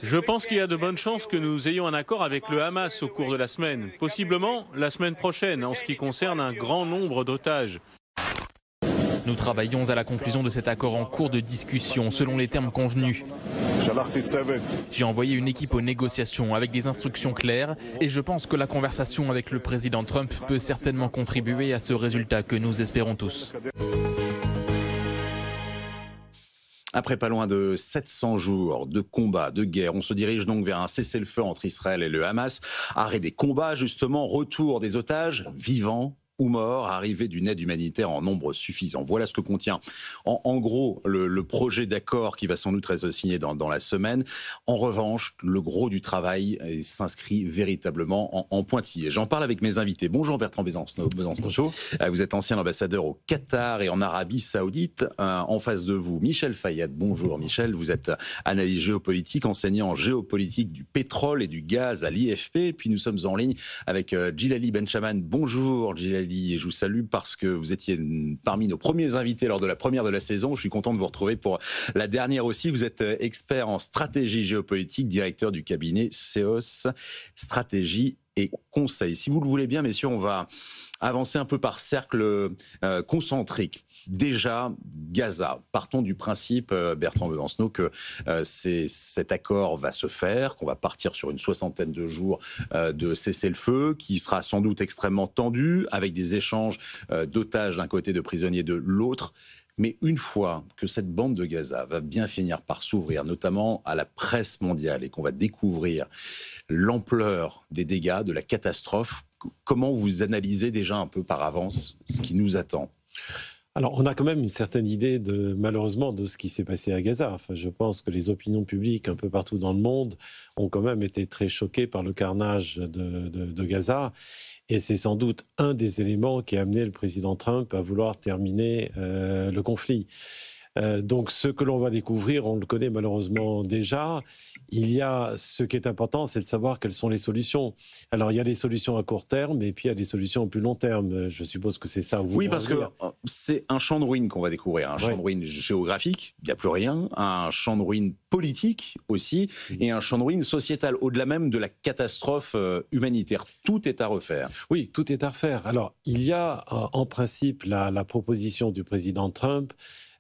Je pense qu'il y a de bonnes chances que nous ayons un accord avec le Hamas au cours de la semaine, possiblement la semaine prochaine, en ce qui concerne un grand nombre d'otages. Nous travaillons à la conclusion de cet accord en cours de discussion, selon les termes convenus. J'ai envoyé une équipe aux négociations avec des instructions claires et je pense que la conversation avec le président Trump peut certainement contribuer à ce résultat que nous espérons tous. Après pas loin de 700 jours de combats, de guerre, on se dirige donc vers un cessez-le-feu entre Israël et le Hamas. Arrêt des combats justement, retour des otages vivants ou morts, arrivée d'une aide humanitaire en nombre suffisant. Voilà ce que contient en gros le projet d'accord qui va sans doute être signé dans la semaine. En revanche, le gros du travail s'inscrit véritablement en pointillé. J'en parle avec mes invités. Bonjour Bertrand Besancenot. Bonjour. Vous êtes ancien ambassadeur au Qatar et en Arabie Saoudite. En face de vous, Michel Fayad. Bonjour Michel, vous êtes analyste géopolitique, enseignant en géopolitique du pétrole et du gaz à l'IFP. Et puis nous sommes en ligne avec Djilali Benchaman. Bonjour Djilali. Et je vous salue parce que vous étiez parmi nos premiers invités lors de la première de la saison. Je suis content de vous retrouver pour la dernière aussi. Vous êtes expert en stratégie géopolitique, directeur du cabinet SEOS Stratégie et Conseil. Si vous le voulez bien, messieurs, on va avancer un peu par cercle concentrique. Déjà, Gaza. Partons du principe, Bertrand Besancenot, que cet accord va se faire, qu'on va partir sur une 60aine de jours de cessez-le-feu, qui sera sans doute extrêmement tendu, avec des échanges d'otages d'un côté, de prisonniers de l'autre. Mais une fois que cette bande de Gaza va bien finir par s'ouvrir, notamment à la presse mondiale, et qu'on va découvrir l'ampleur des dégâts, de la catastrophe, comment vous analysez déjà un peu par avance ce qui nous attend ? Alors, on a quand même une certaine idée, malheureusement, de ce qui s'est passé à Gaza. Enfin, je pense que les opinions publiques un peu partout dans le monde ont quand même été très choquées par le carnage de Gaza. Et c'est sans doute un des éléments qui a amené le président Trump à vouloir terminer le conflit. Donc, ce que l'on va découvrir, on le connaît malheureusement déjà. Il y a, ce qui est important, c'est de savoir quelles sont les solutions. Alors, il y a les solutions à court terme et puis il y a des solutions à plus long terme. Je suppose que c'est ça. Oui, parce que c'est un champ de ruines qu'on va découvrir. Un champ de ruines géographique, il n'y a plus rien. Un champ de ruines politique aussi. Et un champ de ruines sociétal, au-delà même de la catastrophe humanitaire. Tout est à refaire. Oui, tout est à refaire. Alors, il y a en principe la proposition du président Trump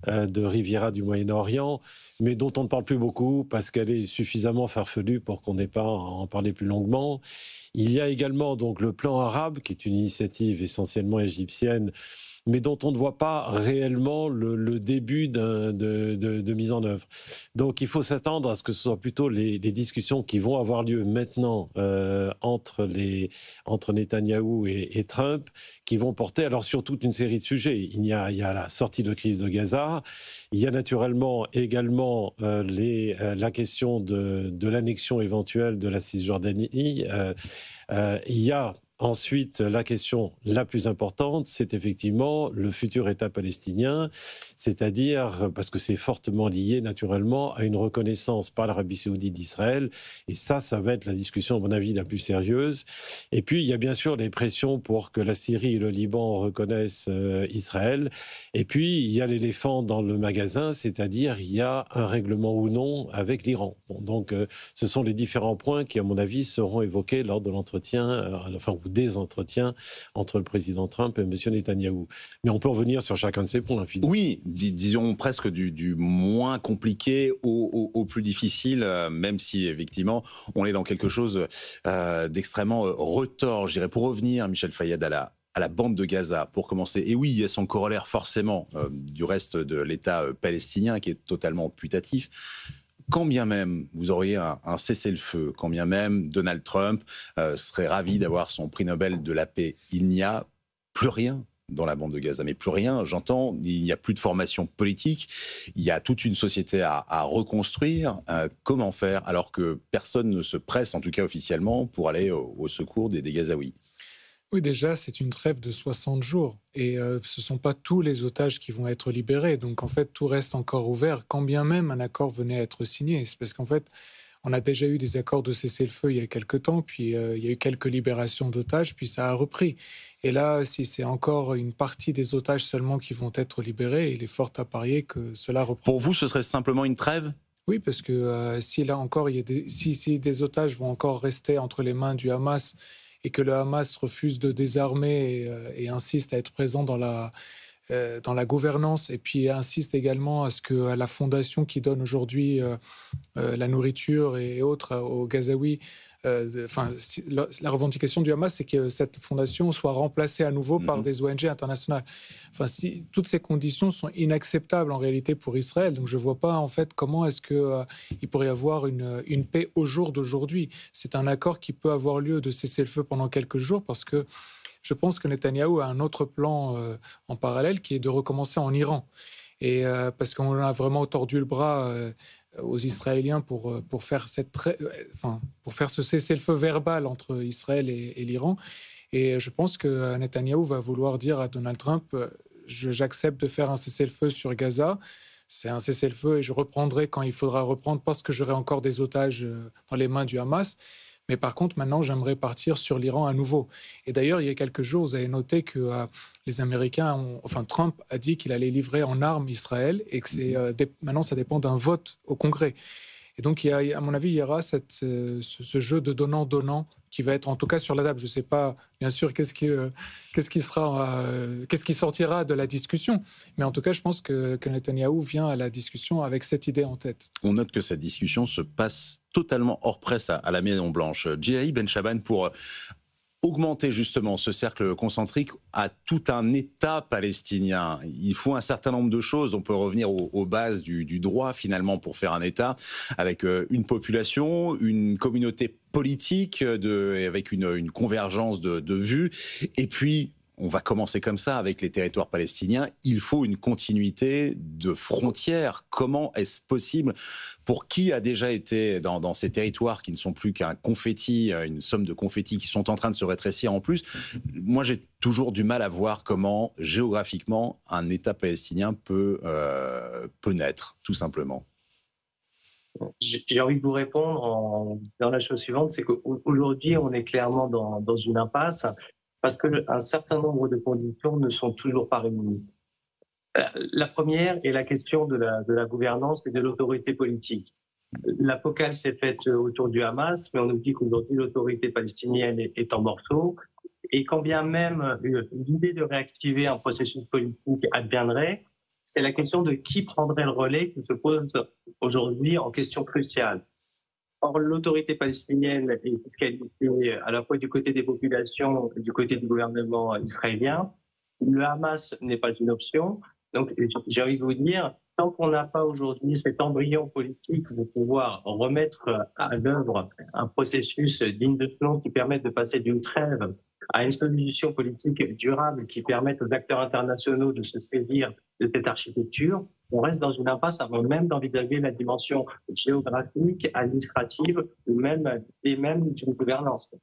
de Riviera du Moyen-Orient, mais dont on ne parle plus beaucoup parce qu'elle est suffisamment farfelue pour qu'on n'ait pas à en parler plus longuement. Il y a également donc le plan arabe, qui est une initiative essentiellement égyptienne, mais dont on ne voit pas réellement le début de mise en œuvre. Donc il faut s'attendre à ce que ce soit plutôt les discussions qui vont avoir lieu maintenant entre Netanyahou et Trump, qui vont porter alors sur toute une série de sujets. Il y a la sortie de crise de Gaza, il y a naturellement également la question de l'annexion éventuelle de la Cisjordanie, il y a ensuite, la question la plus importante, c'est effectivement le futur État palestinien, c'est-à-dire, parce que c'est fortement lié naturellement à une reconnaissance par l'Arabie saoudite d'Israël, et ça va être la discussion, à mon avis, la plus sérieuse. Et puis, il y a bien sûr les pressions pour que la Syrie et le Liban reconnaissent Israël, et puis il y a l'éléphant dans le magasin, c'est-à-dire il y a un règlement ou non avec l'Iran. Bon, donc, ce sont les différents points qui, à mon avis, seront évoqués lors de l'entretien, des entretiens entre le président Trump et M. Netanyahou. Mais on peut revenir sur chacun de ces points, finalement. Oui, disons presque du moins compliqué au plus difficile, même si, effectivement, on est dans quelque chose d'extrêmement retors, je dirais. Pour revenir, Michel Fayad, à la bande de Gaza, pour commencer. Et oui, il y a son corollaire, forcément, du reste de l'État palestinien, qui est totalement putatif. Quand bien même vous auriez un cessez-le-feu, quand bien même Donald Trump serait ravi d'avoir son prix Nobel de la paix, il n'y a plus rien dans la bande de Gaza. Mais plus rien, j'entends, il n'y a plus de formation politique, il y a toute une société à reconstruire. Comment faire alors que personne ne se presse, en tout cas officiellement, pour aller au secours des Gazaouis ? Oui, déjà, c'est une trêve de 60 jours. Et ce ne sont pas tous les otages qui vont être libérés. Donc, en fait, tout reste encore ouvert, quand bien même un accord venait à être signé. C'est parce qu'en fait, on a déjà eu des accords de cessez-le-feu il y a quelques temps, puis il y a eu quelques libérations d'otages, puis ça a repris. Et là, si c'est encore une partie des otages seulement qui vont être libérés, il est fort à parier que cela reprend. Pour vous, ce serait simplement une trêve ? Oui, parce que si là encore, si des otages vont encore rester entre les mains du Hamas et que le Hamas refuse de désarmer et insiste à être présent dans la gouvernance, et puis insiste également à ce que la fondation qui donne aujourd'hui la nourriture et autres aux Gazaouis, la revendication du Hamas, c'est que cette fondation soit remplacée à nouveau par des ONG internationales. Si toutes ces conditions sont inacceptables en réalité pour Israël, donc je ne vois pas en fait comment est-ce qu'il pourrait y avoir une paix au jour d'aujourd'hui. C'est un accord qui peut avoir lieu de cesser le feu pendant quelques jours, parce que je pense que Netanyahou a un autre plan en parallèle, qui est de recommencer en Iran. Et parce qu'on a vraiment tordu le bras aux Israéliens pour faire ce cessez-le-feu verbal entre Israël et l'Iran. Et je pense que Netanyahou va vouloir dire à Donald Trump j'accepte de faire un cessez-le-feu sur Gaza. C'est un cessez-le-feu et je reprendrai quand il faudra reprendre, parce que j'aurai encore des otages dans les mains du Hamas. Mais par contre, maintenant, j'aimerais partir sur l'Iran à nouveau. Et d'ailleurs, il y a quelques jours, vous avez noté que les Américains, Trump a dit qu'il allait livrer en armes Israël et que maintenant, ça dépend d'un vote au Congrès. Et donc, à mon avis, il y aura ce jeu de donnant-donnant qui va être en tout cas sur la table. Je ne sais pas, bien sûr, qu'est-ce qui sortira de la discussion. Mais en tout cas, je pense que Netanyahou vient à la discussion avec cette idée en tête. On note que cette discussion se passe totalement hors presse à la Maison-Blanche. Djilali Ben Chaban, pour augmenter justement ce cercle concentrique à tout un État palestinien, il faut un certain nombre de choses. On peut revenir aux bases du droit finalement pour faire un État, avec une population, une communauté politique, avec une convergence de vues, et puis on va commencer comme ça avec les territoires palestiniens. Il faut une continuité de frontières. Comment est-ce possible? Pour qui a déjà été dans ces territoires qui ne sont plus qu'un confetti, une somme de confettis qui sont en train de se rétrécir en plus? Moi, j'ai toujours du mal à voir comment, géographiquement, un État palestinien peut naître, tout simplement. J'ai envie de vous répondre en disant la chose suivante, c'est qu'aujourd'hui, on est clairement dans une impasse, parce qu'un certain nombre de conditions ne sont toujours pas réunies. La première est la question de la gouvernance et de l'autorité politique. L'apocale s'est faite autour du Hamas, mais on oublie qu'aujourd'hui l'autorité palestinienne est en morceaux. Et quand bien même l'idée de réactiver un processus politique adviendrait, c'est la question de qui prendrait le relais qui se pose aujourd'hui en question cruciale. Or, l'autorité palestinienne est disqualifiée à la fois du côté des populations et du côté du gouvernement israélien. Le Hamas n'est pas une option. Donc, j'ai envie de vous dire, tant qu'on n'a pas aujourd'hui cet embryon politique de pouvoir remettre à l'œuvre un processus digne de ce nom qui permette de passer d'une trêve à une solution politique durable qui permette aux acteurs internationaux de se saisir de cette architecture, on reste dans une impasse avant même d'envisager la dimension géographique, administrative ou même d'une gouvernance.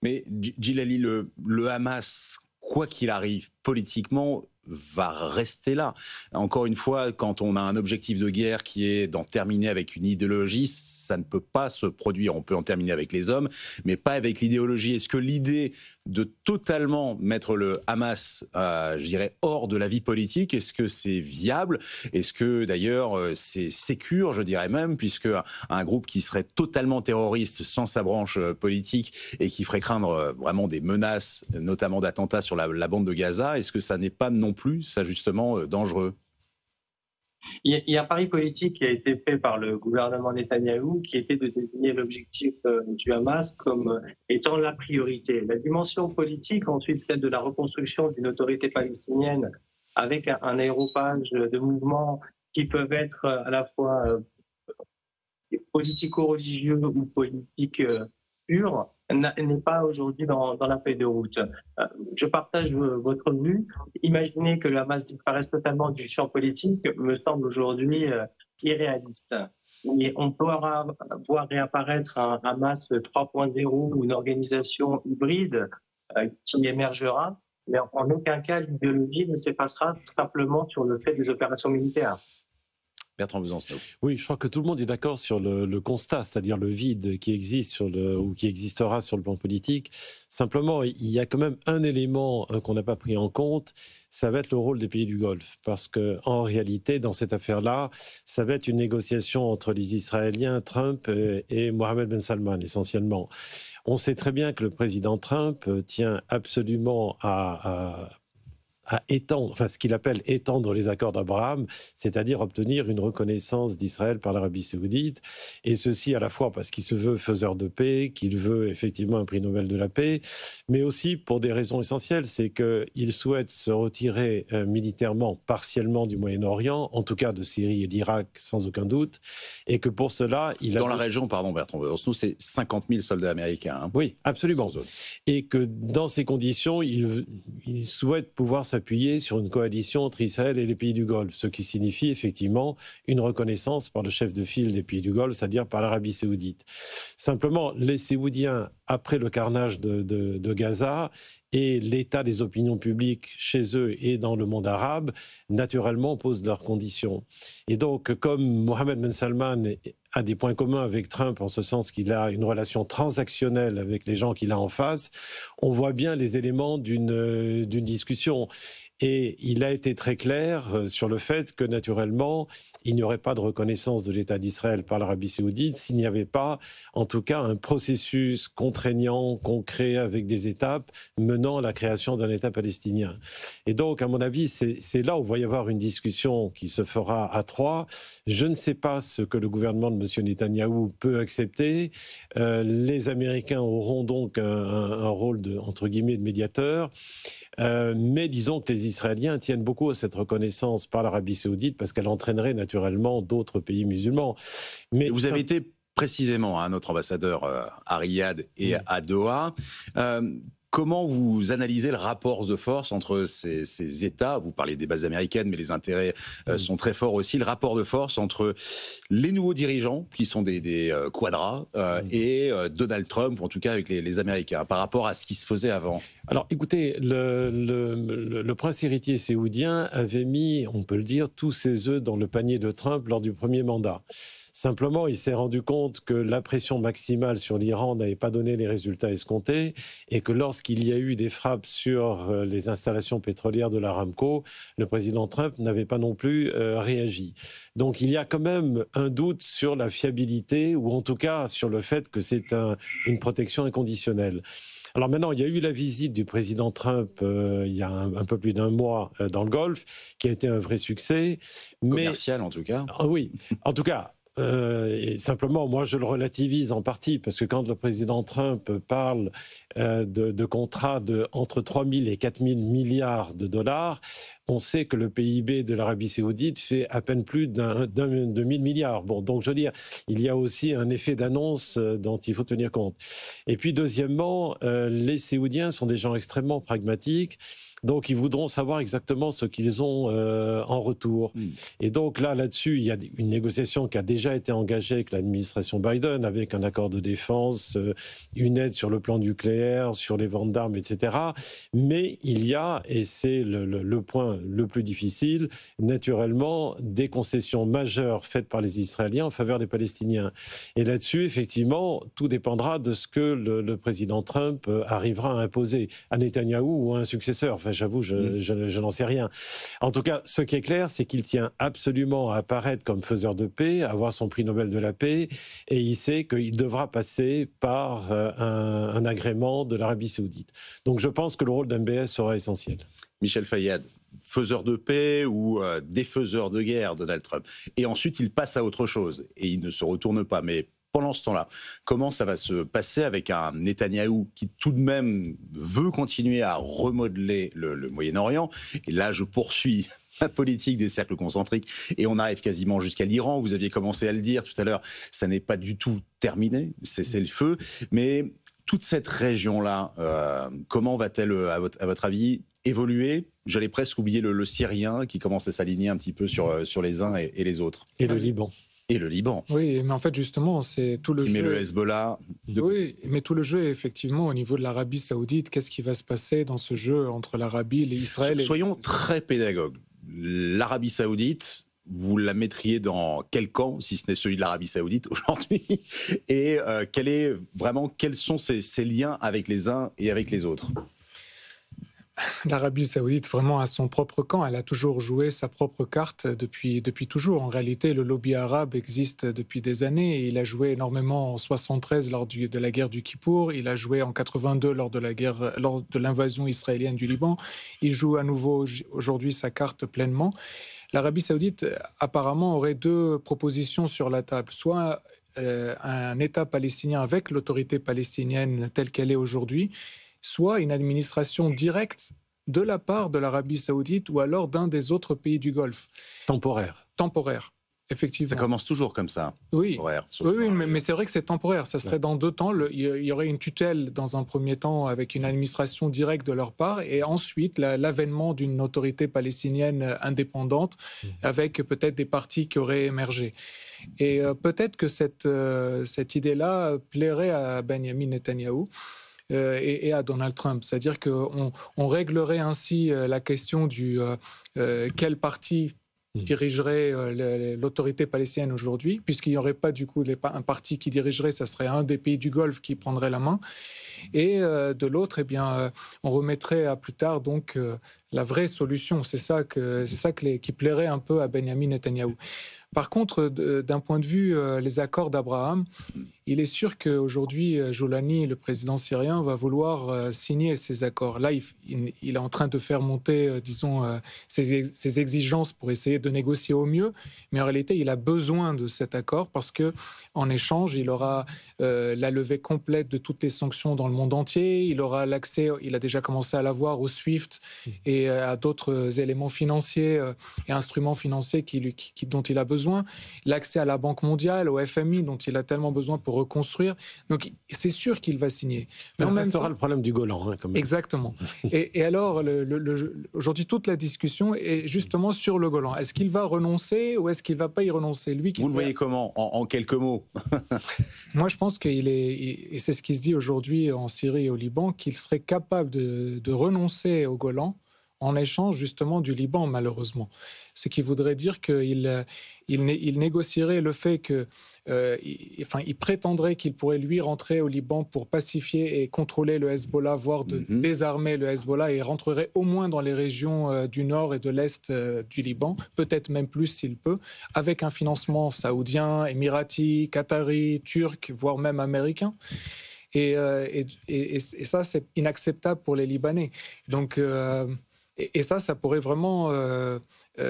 Mais Djilali, le Hamas, quoi qu'il arrive, politiquement, va rester là. Encore une fois, quand on a un objectif de guerre qui est d'en terminer avec une idéologie, ça ne peut pas se produire. On peut en terminer avec les hommes, mais pas avec l'idéologie. Est-ce que l'idée de totalement mettre le Hamas, je dirais, hors de la vie politique, est-ce que c'est viable? Est-ce que d'ailleurs c'est sécure, je dirais même, puisque un groupe qui serait totalement terroriste sans sa branche politique et qui ferait craindre vraiment des menaces, notamment d'attentats sur la bande de Gaza, est-ce que ça n'est pas non plus, ça justement, dangereux? Il y a un pari politique qui a été fait par le gouvernement Netanyahou qui était de désigner l'objectif du Hamas comme étant la priorité. La dimension politique, ensuite, celle de la reconstruction d'une autorité palestinienne avec un aéropage de mouvements qui peuvent être à la fois politico-religieux ou politiques purs, n'est pas aujourd'hui dans la feuille de route. Je partage votre vue. Imaginez que le Hamas disparaisse totalement du champ politique me semble aujourd'hui irréaliste. Et on pourra voir réapparaître un Hamas 3.0 ou une organisation hybride qui émergera, mais en aucun cas l'idéologie ne s'effacera simplement sur le fait des opérations militaires. Bertrand Besancenot. Oui, je crois que tout le monde est d'accord sur le constat, c'est-à-dire le vide qui existe ou qui existera sur le plan politique. Simplement, il y a quand même un élément qu'on n'a pas pris en compte, ça va être le rôle des pays du Golfe. Parce qu'en réalité, dans cette affaire-là, ça va être une négociation entre les Israéliens, Trump et Mohammed Ben Salman, essentiellement. On sait très bien que le président Trump tient absolument à étendre, enfin ce qu'il appelle étendre les accords d'Abraham, c'est-à-dire obtenir une reconnaissance d'Israël par l'Arabie saoudite, et ceci à la fois parce qu'il se veut faiseur de paix, qu'il veut effectivement un prix Nobel de la paix, mais aussi pour des raisons essentielles, c'est qu'il souhaite se retirer militairement, partiellement du Moyen-Orient, en tout cas de Syrie et d'Irak, sans aucun doute, et que pour cela... Dans la région, pardon Bertrand Besancenot, c'est 50 000 soldats américains. Hein. Oui, absolument. Et que dans ces conditions, il souhaite pouvoir s'appuyer sur une coalition entre Israël et les pays du Golfe, ce qui signifie effectivement une reconnaissance par le chef de file des pays du Golfe, c'est-à-dire par l'Arabie saoudite. Simplement, les Saoudiens, après le carnage de Gaza et l'état des opinions publiques chez eux et dans le monde arabe, naturellement posent leurs conditions. Et donc, comme Mohammed Ben Salman a des points communs avec Trump, en ce sens qu'il a une relation transactionnelle avec les gens qu'il a en face, on voit bien les éléments d'une discussion. Et il a été très clair sur le fait que, naturellement, il n'y aurait pas de reconnaissance de l'État d'Israël par l'Arabie saoudite s'il n'y avait pas, en tout cas, un processus contraignant, concret, avec des étapes menant à la création d'un État palestinien. Et donc, à mon avis, c'est là où il va y avoir une discussion qui se fera à trois. Je ne sais pas ce que le gouvernement de M. Netanyahou peut accepter. Les Américains auront donc un rôle entre guillemets, de médiateur. Mais disons que les Israéliens tiennent beaucoup à cette reconnaissance par l'Arabie saoudite parce qu'elle entraînerait naturellement d'autres pays musulmans. Mais vous avez été précisément notre ambassadeur à Riyad et à Doha. Comment vous analysez le rapport de force entre ces États? Vous parlez des bases américaines, mais les intérêts sont très forts aussi. Le rapport de force entre les nouveaux dirigeants, qui sont des quadras, et Donald Trump, ou en tout cas avec les Américains, par rapport à ce qui se faisait avant. Alors, écoutez, le prince héritier saoudien avait mis, on peut le dire, tous ses œufs dans le panier de Trump lors du premier mandat. Simplement, il s'est rendu compte que la pression maximale sur l'Iran n'avait pas donné les résultats escomptés et que lorsqu'il y a eu des frappes sur les installations pétrolières de l'Aramco, le président Trump n'avait pas non plus réagi. Donc il y a quand même un doute sur la fiabilité ou en tout cas sur le fait que c'est une protection inconditionnelle. Alors maintenant, il y a eu la visite du président Trump il y a un peu plus d'un mois dans le Golfe, qui a été un vrai succès. Commercial en tout cas. Oui, en tout cas. Et simplement, moi, je le relativise en partie, parce que quand le président Trump parle de contrats entre 3 000 et 4 000 milliards de dollars, on sait que le PIB de l'Arabie saoudite fait à peine plus de 1 000 milliards. Bon, donc je veux dire, il y a aussi un effet d'annonce dont il faut tenir compte. Et puis deuxièmement, les Saoudiens sont des gens extrêmement pragmatiques. Donc, ils voudront savoir exactement ce qu'ils ont en retour. Et donc, là-dessus, il y a une négociation qui a déjà été engagée avec l'administration Biden, avec un accord de défense, une aide sur le plan nucléaire, sur les ventes d'armes, etc. Mais il y a, et c'est le point le plus difficile, naturellement, des concessions majeures faites par les Israéliens en faveur des Palestiniens. Et là-dessus, effectivement, tout dépendra de ce que le président Trump arrivera à imposer à Netanyahou ou à un successeur. Enfin, j'avoue, je n'en sais rien. En tout cas, ce qui est clair, c'est qu'il tient absolument à apparaître comme faiseur de paix, à avoir son prix Nobel de la paix, et il sait qu'il devra passer par un agrément de l'Arabie saoudite. Donc je pense que le rôle d'MBS sera essentiel. Michel Fayad, faiseur de paix ou défaiseur de guerre, Donald Trump. Et ensuite, il passe à autre chose, et il ne se retourne pas. Mais pendant ce temps-là, comment ça va se passer avec un Netanyahou qui tout de même veut continuer à remodeler le Moyen-Orient? Et là, je poursuis la politique des cercles concentriques et on arrive quasiment jusqu'à l'Iran. Vous aviez commencé à le dire tout à l'heure, ça n'est pas du tout terminé, c'est le feu. Mais toute cette région-là, comment va-t-elle, à votre avis, évoluer? J'allais presque oublier le Syrien qui commence à s'aligner un petit peu sur les uns et les autres. Et le Liban. Et le Liban. Oui, mais en fait, justement, c'est tout le jeu. Qui met le Hezbollah. Oui, mais tout le jeu est effectivement au niveau de l'Arabie saoudite. Qu'est-ce qui va se passer dans ce jeu entre l'Arabie et Israël? Soyons très pédagogues. L'Arabie saoudite vous la mettriez dans quel camp, si ce n'est celui de l'Arabie Saoudite aujourd'hui? Et quels sont ces liens avec les uns et avec les autres? L'Arabie Saoudite vraiment a son propre camp. Elle a toujours joué sa propre carte depuis toujours. En réalité, le lobby arabe existe depuis des années. Il a joué énormément en 73 lors de la guerre du Kippour. Il a joué en 82 lors de l'invasion israélienne du Liban. Il joue à nouveau aujourd'hui sa carte pleinement. L'Arabie Saoudite apparemment aurait deux propositions sur la table. Soit un État palestinien avec l'autorité palestinienne telle qu'elle est aujourd'hui, soit une administration directe de la part de l'Arabie Saoudite ou alors d'un des autres pays du Golfe. Temporaire, effectivement. Ça commence toujours comme ça. Oui, mais c'est vrai que c'est temporaire. Ça serait dans 2 temps. Il y aurait une tutelle dans un premier temps avec une administration directe de leur part et ensuite l'avènement d'une autorité palestinienne indépendante avec peut-être des partis qui auraient émergé. Et peut-être que cette idée-là plairait à Benjamin Netanyahou. Et à Donald Trump. C'est-à-dire qu'on réglerait ainsi la question du quel parti dirigerait l'autorité palestinienne aujourd'hui, puisqu'il n'y aurait pas du coup un parti qui dirigerait, ça serait un des pays du Golfe qui prendrait la main. Et de l'autre, on remettrait à plus tard donc la vraie solution. C'est ça qui plairait un peu à Benjamin Netanyahou. Par contre, d'un point de vue les accords d'Abraham, il est sûr qu'aujourd'hui, Joulani, le président syrien, va vouloir signer ces accords. Là, il est en train de faire monter, ses exigences pour essayer de négocier au mieux. Mais en réalité, il a besoin de cet accord parce qu'en échange, il aura la levée complète de toutes les sanctions dans le monde entier. Il aura l'accès, il a déjà commencé à l'avoir au SWIFT et à d'autres éléments financiers et instruments financiers dont il a besoin. L'accès à la Banque mondiale, au FMI, dont il a tellement besoin pour reconstruire. Donc, c'est sûr qu'il va signer. Mais on restera le problème du Golan. Quand même. Exactement. Et alors, aujourd'hui, toute la discussion est justement sur le Golan. Est-ce qu'il va renoncer ou est-ce qu'il ne va pas y renoncer? Vous le voyez comment, en quelques mots? Moi, je pense et c'est ce qui se dit aujourd'hui en Syrie et au Liban, qu'il serait capable de renoncer au Golan en échange justement du Liban, malheureusement. Ce qui voudrait dire qu'il négocierait le fait que, il prétendrait qu'il pourrait lui rentrer au Liban pour pacifier et contrôler le Hezbollah, voire désarmer le Hezbollah, et rentrerait au moins dans les régions du nord et de l'est du Liban, peut-être même plus s'il peut, avec un financement saoudien, émirati, qatari, turc, voire même américain. Et ça, c'est inacceptable pour les Libanais. Donc, et ça pourrait vraiment,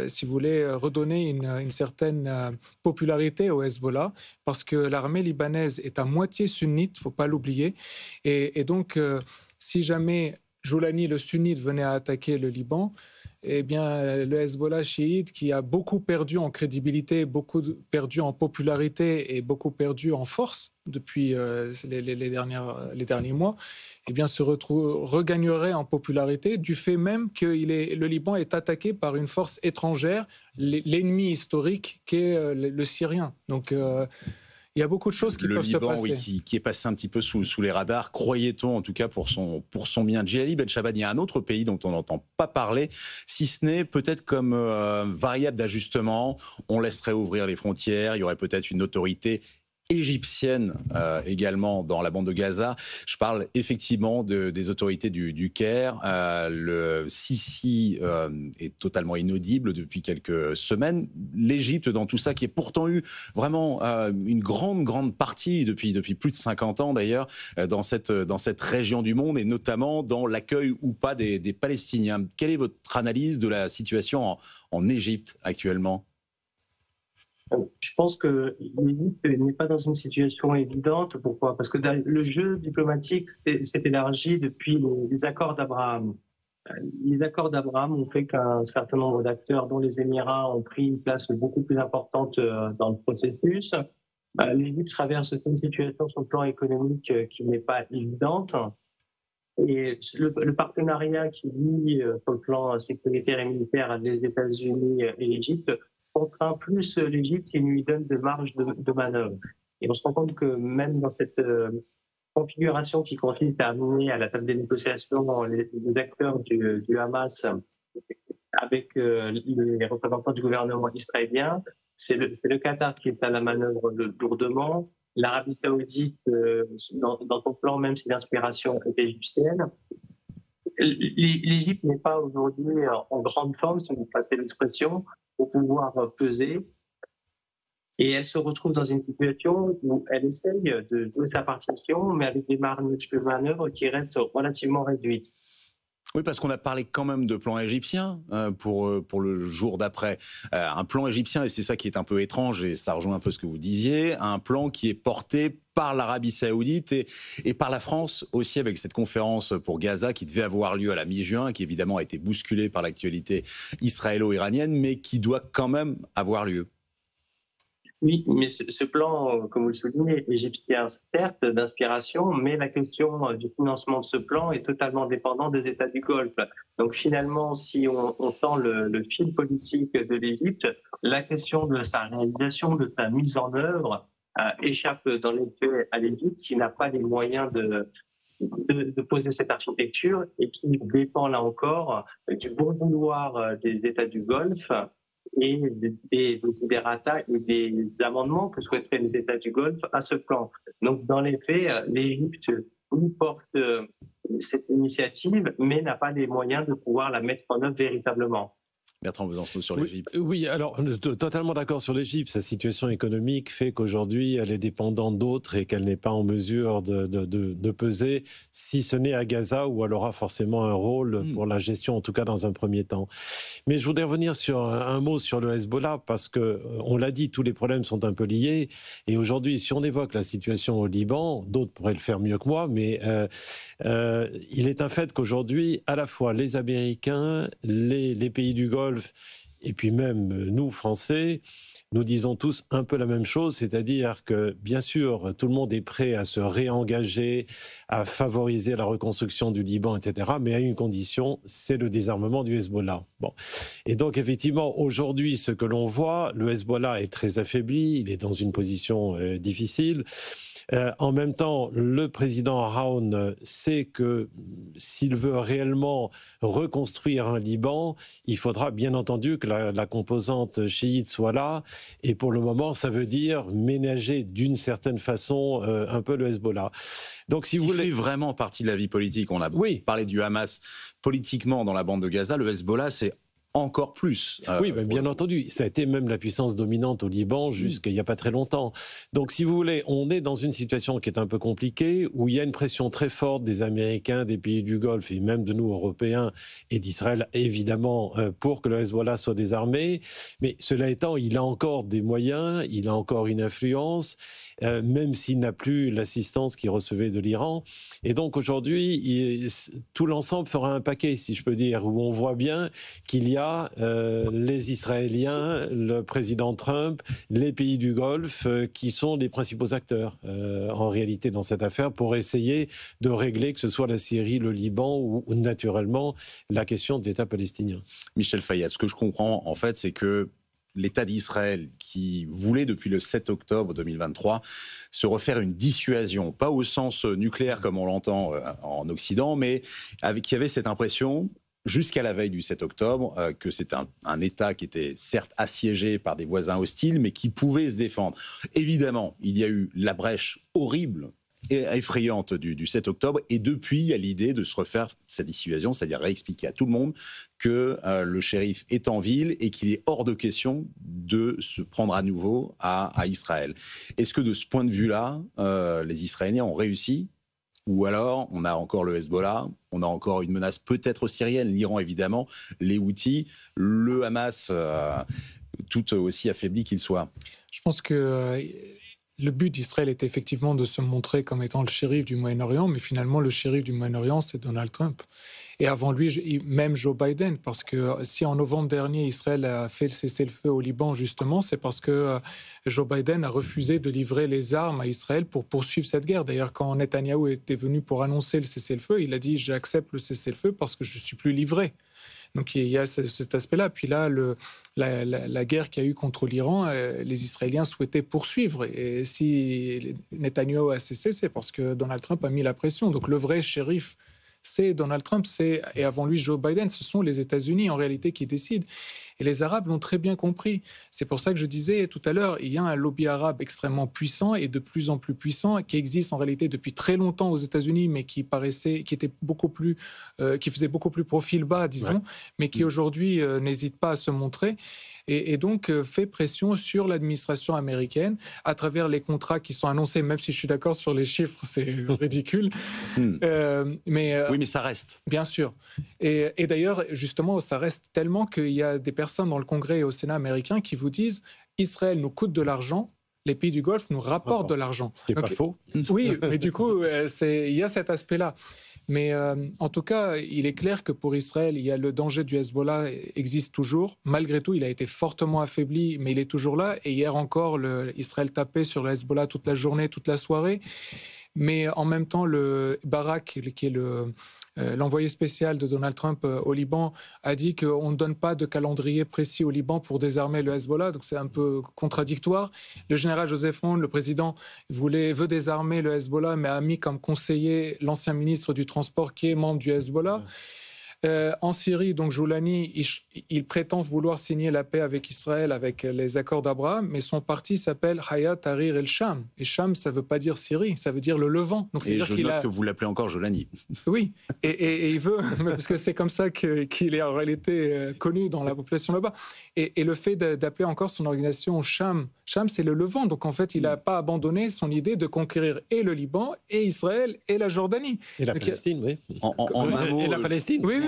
si vous voulez, redonner une certaine popularité au Hezbollah, parce que l'armée libanaise est à moitié sunnite, il ne faut pas l'oublier. Et donc, si jamais Joulani, le sunnite, venait à attaquer le Liban, eh bien, le Hezbollah chiite, qui a beaucoup perdu en crédibilité, beaucoup perdu en popularité et beaucoup perdu en force depuis les derniers mois, eh bien, regagnerait en popularité du fait même que le Liban est attaqué par une force étrangère, l'ennemi historique qu'est le Syrien. Donc, il y a beaucoup de choses qui peuvent se passer. Le Liban, qui est passé un petit peu sous les radars, croyait-on en tout cas pour son bien. Djellali Ben Chabane, il y a un autre pays dont on n'entend pas parler, si ce n'est peut-être comme variable d'ajustement. On laisserait ouvrir les frontières, il y aurait peut-être une autorité égyptienne également dans la bande de Gaza. Je parle effectivement des autorités du Caire. Le Sisi est totalement inaudible depuis quelques semaines. L'Égypte dans tout ça, qui a pourtant eu vraiment une grande partie depuis plus de 50 ans d'ailleurs dans cette région du monde, et notamment dans l'accueil ou pas des Palestiniens. Quelle est votre analyse de la situation en Égypte actuellement ? Je pense que l'Égypte n'est pas dans une situation évidente. Pourquoi? Parce que le jeu diplomatique s'est élargi depuis les accords d'Abraham. Les accords d'Abraham ont fait qu'un certain nombre d'acteurs, dont les Émirats, ont pris une place beaucoup plus importante dans le processus. L'Égypte traverse une situation sur le plan économique qui n'est pas évidente. Et le partenariat qui lie, sur le plan sécuritaire et militaire, les États-Unis et l'Égypte contraint plus l'Égypte et lui donne de marge de manœuvre. Et on se rend compte que même dans cette configuration qui consiste à amener à la table des négociations les acteurs du Hamas avec les représentants du gouvernement israélien. C'est le Qatar qui est à la manœuvre lourdement. L'Arabie saoudite, dans son plan, même si l'inspiration est égyptienne. L'Égypte n'est pas aujourd'hui en grande forme, si vous passez l'expression, pour pouvoir peser. Et elle se retrouve dans une situation où elle essaye de jouer sa partition, mais avec des marges de manœuvre qui restent relativement réduites. Oui, parce qu'on a parlé quand même de plan égyptien pour le jour d'après. Un plan égyptien, et c'est ça qui est un peu étrange, et ça rejoint un peu ce que vous disiez, un plan qui est porté par l'Arabie saoudite et par la France aussi, avec cette conférence pour Gaza qui devait avoir lieu à la mi-juin, qui évidemment a été bousculée par l'actualité israélo-iranienne, mais qui doit quand même avoir lieu. Oui, mais ce plan, comme vous le soulignez, égyptien, certes, d'inspiration, mais la question du financement de ce plan est totalement dépendante des États du Golfe. Donc finalement, si on tend le fil politique de l'Égypte, la question de sa réalisation, de sa mise en œuvre, échappe dans les faits à l'Égypte, qui n'a pas les moyens de poser cette architecture et qui dépend là encore du bon vouloir des États du Golfe et des desiderata et des amendements que souhaiteraient les États du Golfe à ce plan. Donc, dans les faits, l'Égypte porte cette initiative, mais n'a pas les moyens de pouvoir la mettre en œuvre véritablement. Bertrand Besancenot sur l'Égypte. Oui, alors totalement d'accord sur l'Égypte. Sa situation économique fait qu'aujourd'hui, elle est dépendante d'autres et qu'elle n'est pas en mesure de peser, si ce n'est à Gaza, où elle aura forcément un rôle pour la gestion, en tout cas dans un premier temps. Mais je voudrais revenir sur un mot sur le Hezbollah, parce que on l'a dit, tous les problèmes sont un peu liés. Et aujourd'hui, si on évoque la situation au Liban, d'autres pourraient le faire mieux que moi, mais il est un fait qu'aujourd'hui, à la fois les Américains, les pays du Golfe, et puis même nous, Français, nous disons tous un peu la même chose, c'est-à-dire que, bien sûr, tout le monde est prêt à se réengager, à favoriser la reconstruction du Liban, etc., mais à une condition, c'est le désarmement du Hezbollah. Bon. Et donc, effectivement, aujourd'hui, ce que l'on voit, le Hezbollah est très affaibli, il est dans une position difficile. En même temps, le président Aoun sait que s'il veut réellement reconstruire un Liban, il faudra bien entendu que la composante chiite soit là. Et pour le moment, ça veut dire ménager d'une certaine façon un peu le Hezbollah. Donc, si vous voulez, fait vraiment partie de la vie politique. On a parlé du Hamas politiquement dans la bande de Gaza. Le Hezbollah, c'est encore plus. Oui, bien entendu. Ça a été même la puissance dominante au Liban jusqu'à il n'y a pas très longtemps. Donc, si vous voulez, on est dans une situation qui est un peu compliquée, où il y a une pression très forte des Américains, des pays du Golfe et même de nous, Européens, et d'Israël, évidemment, pour que le Hezbollah soit désarmé. Mais cela étant, il a encore des moyens, il a encore une influence, même s'il n'a plus l'assistance qu'il recevait de l'Iran. Et donc, aujourd'hui, tout l'ensemble fera un paquet, si je peux dire, où on voit bien qu'il y a les Israéliens, le président Trump, les pays du Golfe qui sont les principaux acteurs en réalité dans cette affaire pour essayer de régler que ce soit la Syrie, le Liban ou naturellement la question de l'État palestinien. Michel Fayad, ce que je comprends en fait, c'est que l'État d'Israël, qui voulait depuis le 7 octobre 2023 se refaire une dissuasion, pas au sens nucléaire comme on l'entend en Occident, mais qui avait cette impression jusqu'à la veille du 7 octobre, que c'est un État qui était certes assiégé par des voisins hostiles, mais qui pouvait se défendre. Évidemment, il y a eu la brèche horrible et effrayante du 7 octobre, et depuis, il y a l'idée de se refaire cette dissuasion, c'est-à-dire réexpliquer à tout le monde que le shérif est en ville et qu'il est hors de question de se prendre à nouveau à Israël. Est-ce que de ce point de vue-là, les Israéliens ont réussi ? Ou alors, on a encore le Hezbollah, on a encore une menace peut-être syrienne, l'Iran évidemment, les Houthis, le Hamas, tout aussi affaibli qu'il soit. Je pense que le but d'Israël est effectivement de se montrer comme étant le shérif du Moyen-Orient, mais finalement, le shérif du Moyen-Orient, c'est Donald Trump. Et avant lui, même Joe Biden, parce que si en novembre dernier, Israël a fait le cessez-le-feu au Liban, justement, c'est parce que Joe Biden a refusé de livrer les armes à Israël pour poursuivre cette guerre. D'ailleurs, quand Netanyahou était venu pour annoncer le cessez-le-feu, il a dit « j'accepte le cessez-le-feu parce que je ne suis plus livré ». Donc il y a cet aspect-là. Puis là, la guerre qu'il y a eu contre l'Iran, les Israéliens souhaitaient poursuivre. Et si Netanyahou a cessé, c'est parce que Donald Trump a mis la pression. Donc le vrai shérif, c'est Donald Trump, et avant lui Joe Biden. Ce sont les États-Unis en réalité qui décident. Et les Arabes l'ont très bien compris. C'est pour ça que je disais tout à l'heure, il y a un lobby arabe extrêmement puissant et de plus en plus puissant, qui existe en réalité depuis très longtemps aux États-Unis, mais qui faisait beaucoup plus profil bas, disons, mais qui aujourd'hui n'hésite pas à se montrer. Et donc fait pression sur l'administration américaine à travers les contrats qui sont annoncés, même si je suis d'accord sur les chiffres, c'est ridicule. Oui, mais ça reste. Bien sûr. Et d'ailleurs, justement, ça reste tellement qu'il y a des personnes dans le Congrès et au Sénat américain qui vous disent « Israël nous coûte de l'argent ». Les pays du Golfe nous rapportent de l'argent. Ce qui n'est pas faux. Oui, mais du coup, il y a cet aspect-là. Mais en tout cas, il est clair que pour Israël, le danger du Hezbollah existe toujours. Malgré tout, il a été fortement affaibli, mais il est toujours là. Et hier encore, Israël tapait sur le Hezbollah toute la journée, toute la soirée. Mais en même temps, le Barak, qui est l'envoyé spécial de Donald Trump au Liban, a dit qu'on ne donne pas de calendrier précis au Liban pour désarmer le Hezbollah, donc c'est un peu contradictoire. Le général Joseph Aoun, le président, veut désarmer le Hezbollah, mais a mis comme conseiller l'ancien ministre du Transport qui est membre du Hezbollah. En Syrie, donc Joulani, il prétend vouloir signer la paix avec Israël, avec les accords d'Abraham, mais son parti s'appelle Hayat Tahrir el-Sham. Et Sham, ça ne veut pas dire Syrie, ça veut dire le Levant. Donc, et je note que vous l'appelez encore Joulani. Oui, et il veut, parce que c'est comme ça qu'il est en réalité connu dans la population là-bas. Et le fait d'appeler encore son organisation Sham, c'est le Levant. Donc en fait, il n'a pas abandonné son idée de conquérir et le Liban, et Israël, et la Jordanie. Et la Palestine, oui. En un mot, et la Palestine. Oui,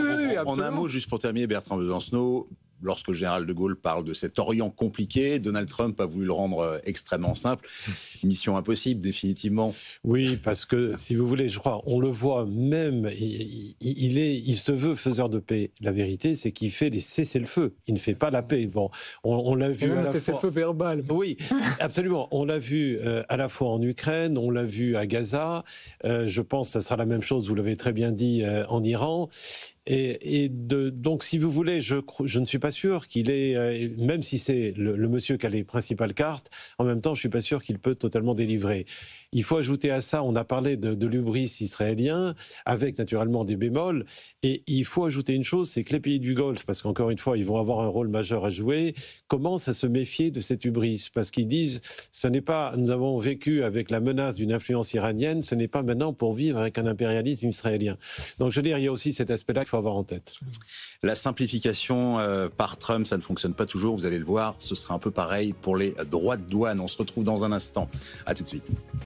en un mot, juste pour terminer, Bertrand Besancenot, lorsque le général de Gaulle parle de cet Orient compliqué, Donald Trump a voulu le rendre extrêmement simple. Mission impossible, définitivement. Oui, parce que, si vous voulez, je crois, on le voit même, il se veut faiseur de paix. La vérité, c'est qu'il fait des cessez-le-feu. Il ne fait pas la paix. Bon, on l'a vu. Et même cessez-le-feu verbal. Oui, absolument. On l'a vu à la fois en Ukraine, on l'a vu à Gaza. Je pense que ça sera la même chose, vous l'avez très bien dit, en Iran. Donc, si vous voulez, je ne suis pas sûr qu'il est, même si c'est le monsieur qui a les principales cartes, en même temps, je ne suis pas sûr qu'il peut totalement délivrer. Il faut ajouter à ça, on a parlé de l'hubris israélien, avec naturellement des bémols, et il faut ajouter une chose, c'est que les pays du Golfe, parce qu'encore une fois, ils vont avoir un rôle majeur à jouer, commencent à se méfier de cette hubris, parce qu'ils disent, ce n'est pas, nous avons vécu avec la menace d'une influence iranienne, ce n'est pas maintenant pour vivre avec un impérialisme israélien. Donc, je veux dire, il y a aussi cet aspect-là qu'il faut avoir en tête. La simplification par Trump, ça ne fonctionne pas toujours, vous allez le voir, ce sera un peu pareil pour les droits de douane. On se retrouve dans un instant. À tout de suite.